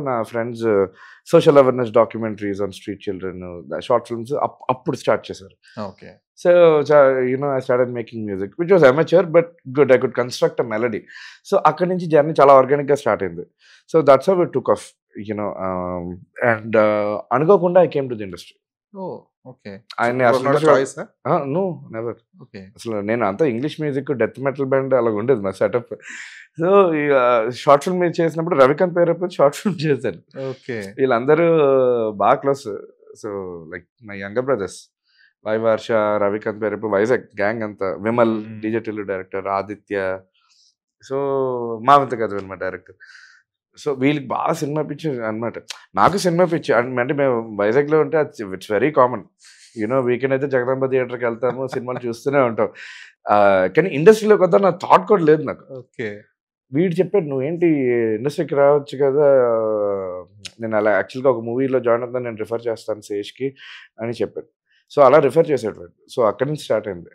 నా friends social awareness documentaries on street children short films అప్పుడు start చేశారు. Okay. So I started making music which was amateur but good. I could construct a melody. So అక్కడి నుంచి journey చాలా ఆర్గానిక్గా start అయింది. So that's how it took off and అనుకోకుండా I came to the industry. Okay. ఆయన్ని no never. అసలు నేను అంతా English music death metal band అలా ఉండేది మా సెటప్. సో షార్ట్ ఫిల్మ్ చేసినప్పుడు రవికాంత్ పేరు షార్ట్ ఫిల్మ్ చేశాను. ఓకే. వీళ్ళందరూ బాగా close. So like my younger brothers Vyvarsha, Ravikanth పేరు, వైజాగ్ గ్యాంగ్ అంతా, Vimal DJ Tillu director, Aditya, so మావంత కదా మా డైరెక్టర్. సో వీళ్ళకి బాగా సినిమా పిచ్చి అనమాట. నాకు సినిమా పిచ్చి అంటే మేము వైజాగ్లో ఉంటే ఇట్స్ వెరీ కామన్. వీకెండ్ అయితే జగదాంబ థియేటర్కి వెళ్తాము, సినిమాలు చూస్తూనే ఉంటాం. కానీ ఇండస్ట్రీలోకి వద్దా నా థాట్ కూడా లేదు నాకు. ఓకే. వీడు చెప్పాడు నువ్వేంటి ఇండస్ట్రీకి రావచ్చు కదా, నేను అలా యాక్చువల్గా ఒక మూవీలో జాయిన్ అవుతాను, నేను రిఫర్ చేస్తాను శేష్కి అని చెప్పాడు. సో అలా రిఫర్ చేసేటవాడు. సో అక్కడి నుంచి స్టార్ట్ అయింది.